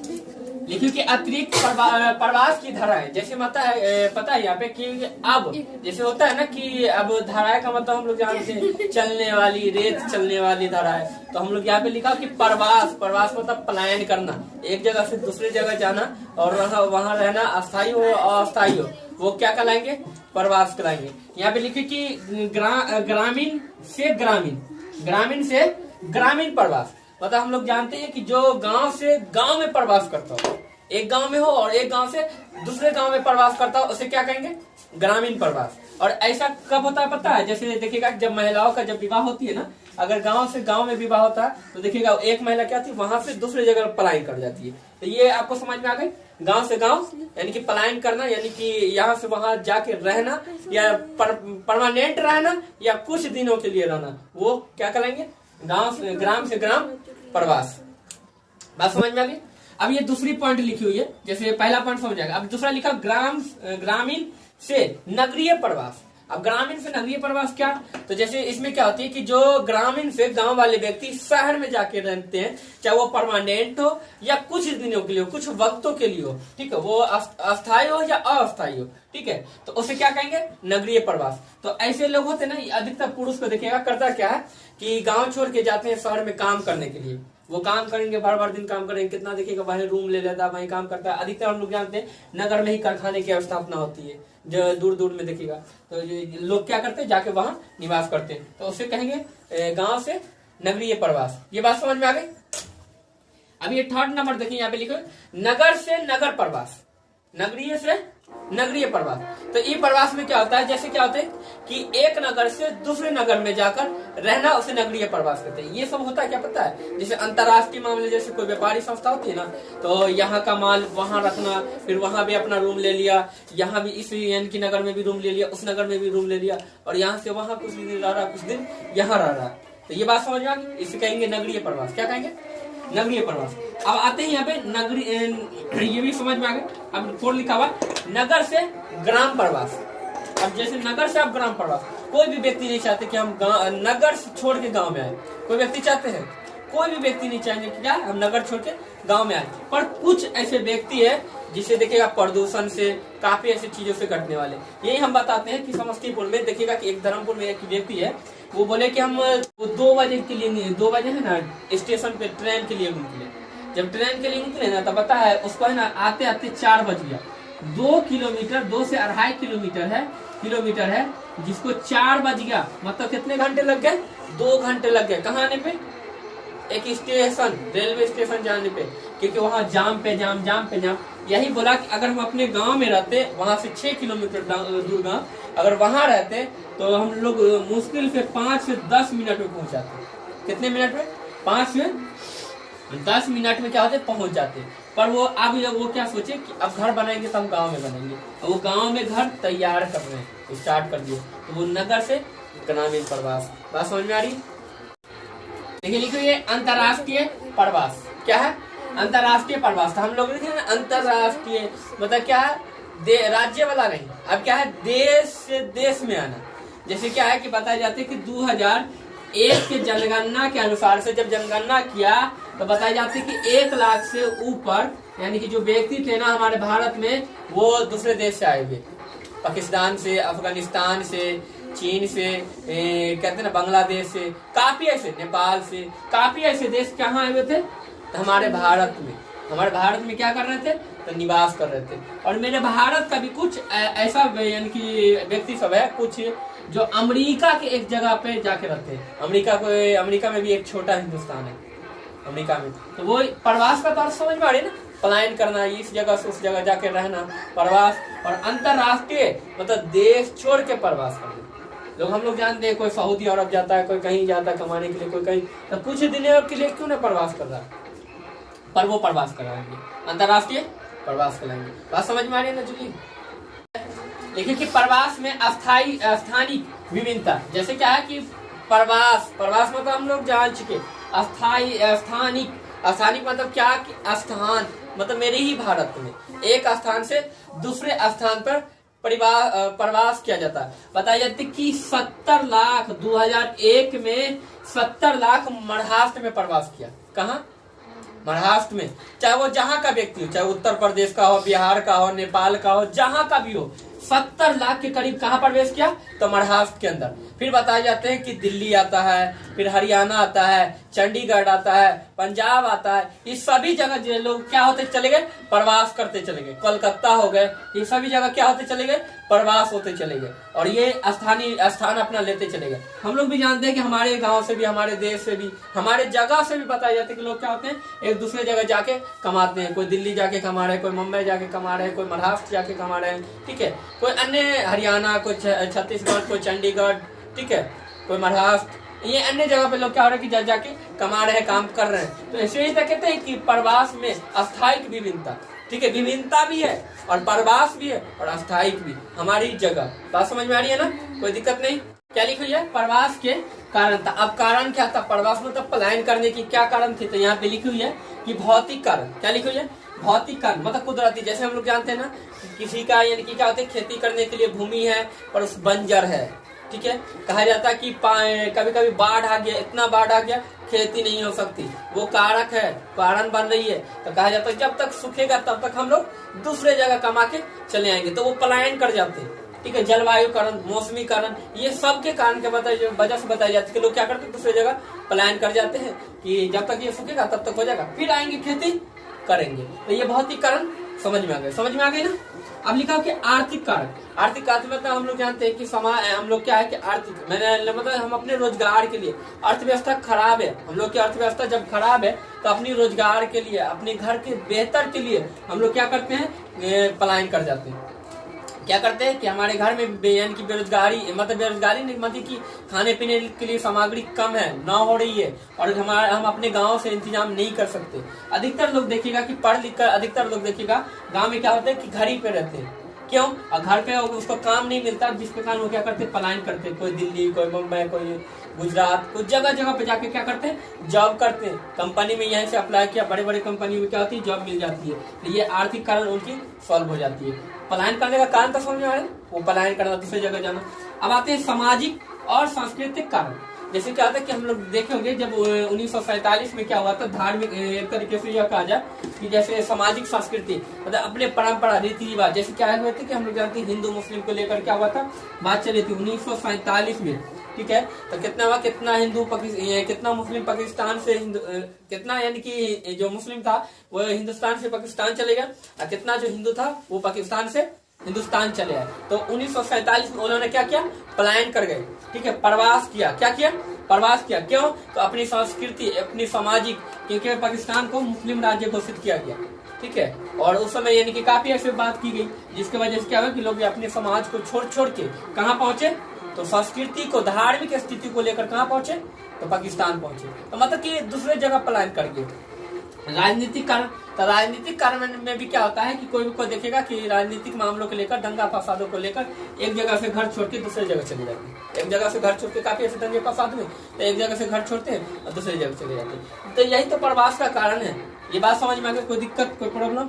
लिखिए कि अतिरिक्त प्रवास की धाराएं, जैसे पता है यहाँ पे कि अब जैसे होता है ना कि अब धाराएं का मतलब हम लोग जानते हैं चलने वाली, रेत चलने वाली धाराएं। तो हम लोग यहाँ पे लिखा कि प्रवास मतलब पलायन करना, एक जगह से दूसरी जगह जाना और वहाँ रहना, अस्थायी हो अस्थायी हो, वो क्या कहलाएंगे? प्रवास कहलाएंगे। यहाँ पे लिखिए कि ग्रामीण से ग्रामीण प्रवास, मतलब हम लोग जानते हैं कि जो गांव से गांव में प्रवास करता हो, एक गांव में हो और एक गांव से दूसरे गांव में प्रवास करता हो, उसे क्या कहेंगे? ग्रामीण प्रवास। और ऐसा कब होता है पता है? जैसे देखिएगा जब महिलाओं का जब विवाह होती है ना, अगर गांव से गांव में विवाह होता है तो देखिएगा एक महिला क्या थी, वहां से दूसरी जगह पलायन कर जाती है। तो ये आपको समझ में आ गई? गांव से गांव यानी कि पलायन करना, यानी कि यहाँ से वहां जाके रहना या परमानेंट रहना या कुछ दिनों के लिए रहना, वो क्या करेंगे? ग्राम से ग्राम प्रवास। बात समझ में आ गई? अब ये दूसरी पॉइंट लिखी हुई है, जैसे पहला पॉइंट समझ आएगा। अब दूसरा लिखा ग्रामीण से नगरीय प्रवास। अब ग्रामीण से नगरीय प्रवास क्या? तो जैसे इसमें क्या होती है कि जो ग्रामीण से गांव वाले व्यक्ति शहर में जाके रहते हैं, चाहे वो परमानेंट हो या कुछ दिनों के लिए हो, कुछ वक्तों के लिए हो, ठीक है, वो अस्थायी हो या अस्थायी हो, ठीक है, तो उसे क्या कहेंगे? नगरीय प्रवास। तो ऐसे लोग होते हैं ना, अधिकतर पुरुष को देखिएगा करता क्या है कि गांव छोड़ के जाते हैं शहर में काम करने के लिए। वो काम करेंगे, बार दिन काम करेंगे, कितना देखिएगा वहीं रूम ले लेता है, वहीं काम करता है। अधिकतर हम लोग जानते हैं नगर में ही कारखाने की स्थापना होती है, जो दूर दूर में देखिएगा। तो लोग क्या करते हैं, जाके वहां निवास करते हैं, तो उसे कहेंगे गांव से नगरीय प्रवास। ये बात समझ में आ गई? अब ये थर्ड नंबर देखिए, यहाँ पे लिखो नगर से नगर प्रवास, नगरीय से नगरीय प्रवास। तो ये प्रवास में क्या होता है, जैसे क्या होता है कि एक नगर से दूसरे नगर में जाकर रहना, उसे नगरीय प्रवास कहते हैं। ये सब होता है क्या पता है? जैसे अंतर्राष्ट्रीय मामले, जैसे कोई व्यापारी संस्था होती है ना, तो यहाँ का माल वहां रखना, फिर वहां भी अपना रूम ले लिया, यहाँ भी इस यानी कि नगर में भी रूम ले लिया, उस नगर में भी रूम ले लिया, और यहाँ से वहां कुछ दिन रह रहा, कुछ दिन यहाँ रह रहा। तो ये बात समझ में आ गई? इसे कहेंगे नगरीय प्रवास। क्या कहेंगे? नगरीय प्रवास। अब आते हैं यहाँ पे नगरीय, ये भी समझ में आ गए। अब फोर लिखा हुआ नगर से ग्राम प्रवास। अब जैसे नगर से आप ग्राम प्रवास, कोई भी व्यक्ति नहीं चाहते कि हम नगर से छोड़ के गांव में आए। कोई व्यक्ति चाहते हैं? कोई भी व्यक्ति नहीं चाहेंगे कि क्या हम नगर छोड़ के गांव में आए। पर कुछ ऐसे व्यक्ति है जिसे देखिएगा प्रदूषण से, काफी ऐसी चीजों से कटने वाले। यही हम बताते हैं कि समस्तीपुर में देखिएगा कि एक धर्मपुर में एक व्यक्ति है, वो बोले कि हम 2 बजे के लिए, 2 बजे है ना स्टेशन पे ट्रेन के लिए निकले। जब ट्रेन के लिए निकले ना, तो पता है उसको है ना आते आते 4 बज गया। 2 किलोमीटर, 2 से 2.5 किलोमीटर है, जिसको 4 बज गया, मतलब कितने घंटे लग गए? 2 घंटे लग गए। कहाँ आने पे? एक स्टेशन, रेलवे स्टेशन जाने पे, क्योंकि वहाँ जाम पे जाम। यही बोला कि अगर हम अपने गांव में रहते, वहां से 6 किलोमीटर दूर गांव, अगर वहां रहते तो हम लोग मुश्किल से 5 से 10 मिनट में पहुंच जाते। कितने मिनट में? 5 से 10 मिनट में क्या होते? पहुंच जाते। पर वो अब वो क्या सोचे कि अब घर बनाएंगे तो हम गांव में बनेंगे, वो गांव में घर तैयार कर रहे हैं, स्टार्ट कर दिए। तो वो नगर से ग्रामीण प्रवास। बात समझ में आ रही? देखिए लिखो ये अंतर्राष्ट्रीय प्रवास। क्या है? अंतर्राष्ट्रीय प्रवास। तो हम लोग लिखे ना अंतर्राष्ट्रीय, मतलब क्या है? राज्य वाला नहीं। अब क्या है? देश से देश में आना। जैसे क्या है कि बताया जाता है कि 2001 के जनगणना के अनुसार से जब जनगणना किया तो बताया जाता है कि 1 लाख से ऊपर यानी कि जो व्यक्ति थे ना हमारे भारत में, वो दूसरे देश से आए हुए, पाकिस्तान से, अफगानिस्तान से, चीन से, कहते हैं ना बांग्लादेश से, काफी ऐसे, नेपाल से, काफी ऐसे देश कहाँ आए हुए थे? तो हमारे भारत में क्या कर रहे थे? तो निवास कर रहे थे। और मेरे भारत का भी कुछ ऐसा यानी कि व्यक्ति सब है, कुछ जो अमेरिका के एक जगह पे जाके रहते हैं। अमेरिका में भी एक छोटा हिंदुस्तान है अमेरिका में। तो वो प्रवास का तो समझ में आ रही है ना, पलायन करना, इस जगह से उस जगह जाके रहना, प्रवास। और अंतरराष्ट्रीय मतलब देश छोड़ के प्रवास करना। लोग हम लोग जानते हैं, कोई सऊदी अरब जाता है, कोई कहीं जाता है कमाने के लिए, कोई कहीं, तो कुछ दिनों के लिए क्यों ना प्रवास कर रहा है, पर वो प्रवास कराएंगे, अंतरराष्ट्रीय प्रवास कराएंगे। बात समझ में आ रही है ना जुली? देखिए कि प्रवास में स्थानीय विभिन्नता। जैसे क्या है कि प्रवास मतलब हम लोग जान चुके, स्थानिक मतलब क्या कि स्थान, मतलब मेरे ही भारत में एक स्थान से दूसरे स्थान पर प्रवास किया जाता है। बताया जाता है कि 70 लाख 2001 में 70 लाख महाराष्ट्र में प्रवास किया। कहाँ? महाराष्ट्र में, चाहे वो जहां का व्यक्ति हो, चाहे उत्तर प्रदेश का हो, बिहार का हो, नेपाल का हो, जहां का भी हो, 70 लाख के करीब कहां प्रवेश किया? तो महाराष्ट्र के अंदर। फिर बताए जाते हैं कि दिल्ली आता है, फिर हरियाणा आता है, चंडीगढ़ आता है, पंजाब आता है। ये सभी जगह जो लोग क्या होते चले गए? प्रवास करते चले गए। कोलकाता हो गए, ये सभी जगह क्या होते चले गए? प्रवास होते चले गए और ये स्थानीय स्थान अपना लेते चले गए। हम लोग भी जानते हैं कि हमारे गांव से भी, हमारे देश से भी, हमारे जगह से भी बताया जाता है कि लोग क्या होते हैं, एक दूसरे जगह जाके कमाते हैं। कोई दिल्ली जाके कमा रहे हैं, कोई मुंबई जाके कमा रहे हैं, कोई महाराष्ट्र जाके कमा रहे हैं, ठीक है, कोई अन्य हरियाणा, कोई छत्तीसगढ़, कोई चंडीगढ़, ठीक है, कोई महाराष्ट्र, ये अन्य जगह पे लोग क्या हो रहे हैं कि जाके कमा रहे हैं, काम कर रहे हैं। तो ऐसे ही तो कहते हैं कि प्रवास में अस्थायिक विभिन्नता, ठीक है, विभिन्नता भी है और प्रवास भी है और अस्थायिक भी, हमारी जगह। बात समझ में आ रही है ना? कोई दिक्कत नहीं। क्या लिखी हुई है? प्रवास के कारण था। अब कारण क्या था? प्रवास में मतलब पलायन करने की क्या कारण थी? तो यहाँ पे लिखी हुई है कि भौतिक कारण। क्या लिखी हुई है? भौतिक कारण मतलब कुदरती। जैसे हम लोग जानते हैं ना, किसी का यानी कि क्या होता है, खेती करने के लिए भूमि है पर उस बंजर है, ठीक है, कहा जाता है कि कभी कभी बाढ़ आ गया, इतना बाढ़ आ गया खेती नहीं हो सकती, वो कारक है, कारण बन रही है। तो कहा जाता है जब तक सूखेगा तब तक हम लोग दूसरे जगह कमा के चले आएंगे, तो वो पलायन कर जाते हैं, ठीक है। जलवायु कारण, मौसमी कारण, ये सब के कारण के वजह से बताई जाती है कि लोग क्या करते हैं, दूसरे जगह पलायन कर जाते हैं कि जब तक ये सूखेगा तब तक हो जाएगा, फिर आएंगे खेती करेंगे। तो ये भौतिक कारण समझ में आ गए, समझ में आ गए ना? अब लिखा कि आर्थिक कारण। आर्थिक कारण मतलब हम लोग जानते हैं कि समाज, हम लोग क्या है कि आर्थिक, मैंने मतलब हम अपने रोजगार के लिए, अर्थव्यवस्था खराब है, हम लोग की अर्थव्यवस्था जब खराब है तो अपनी रोजगार के लिए, अपने घर के बेहतर के लिए हम लोग क्या करते हैं, पलायन कर जाते हैं। क्या करते हैं कि हमारे घर में यानी कि बेरोजगारी, मतलब बेरोजगारी नहीं, मतलब कि खाने पीने के लिए सामग्री कम है, ना हो रही है और हम अपने गांव से इंतजाम नहीं कर सकते। अधिकतर लोग देखिएगा कि पढ़ लिख कर, अधिकतर लोग देखिएगा गांव में क्या होता है कि घर ही पे रहते हैं। क्यों? और घर पे उसको काम नहीं मिलता, जिसके कारण वो क्या करते हैं, पलायन करते हैं। कोई दिल्ली, कोई मुंबई, कोई गुजरात, कुछ जगह जगह पे जाके क्या करते हैं, जॉब करते हैं। कंपनी में यहीं से अप्लाई किया, बड़े बड़े कंपनी में क्या होती है, जॉब मिल जाती है। तो ये आर्थिक कारण उनकी सॉल्व हो जाती है। पलायन करने का कारण तो समझ में आ रहा है, वो पलायन करना, दूसरी जगह जाना। अब आते हैं सामाजिक और सांस्कृतिक कारण। जैसे क्या होता है कि हम लोग देखे होंगे जब 1947 में क्या हुआ था, धार्मिक एक तरीके से यह कहा जाए कि जैसे सामाजिक संस्कृति मतलब अपने परंपरा रीति रिवाज, जैसे क्या हुए थे कि हम लोग जानते हैं हिंदू मुस्लिम को लेकर क्या हुआ था, बात चली थी 1947 में, ठीक है। तो कितना हुआ, कितना हिंदू कितना मुस्लिम पाकिस्तान से कितना यानी कि जो मुस्लिम था वो हिंदुस्तान से पाकिस्तान चले गया और कितना जो हिंदू था वो पाकिस्तान से हिंदुस्तान चले आए। तो 1947 में उन्होंने क्या किया, पलायन कर गए, ठीक है, प्रवास किया। क्या किया? प्रवास किया। क्यों? तो अपनी संस्कृति, अपनी सामाजिक, क्योंकि पाकिस्तान को मुस्लिम राज्य घोषित किया गया, ठीक है। और उस समय यानी कि काफी ऐसे बात की गई जिसकी वजह से क्या हुआ कि लोग अपने समाज को छोड़ छोड़ के कहाँ पहुंचे, तो संस्कृति को, धार्मिक स्थिति को लेकर कहाँ पहुंचे, तो पाकिस्तान पहुंचे। तो मतलब कि दूसरे जगह पलायन कर गए। राजनीतिक कारण, तो राजनीतिक कारण में भी क्या होता है कि कोई भी को देखेगा कि राजनीतिक मामलों को लेकर, दंगा फसादों को लेकर एक जगह से घर छोड़ के दूसरी जगह चले जाते हैं। एक जगह से घर छोड़ के, काफी ऐसे दंगे फसाद में, तो एक जगह से घर छोड़ते हैं और दूसरी जगह चले जाते हैं। तो यही तो प्रवास का कारण है। ये बात समझ में आ गई? कोई दिक्कत, कोई प्रॉब्लम?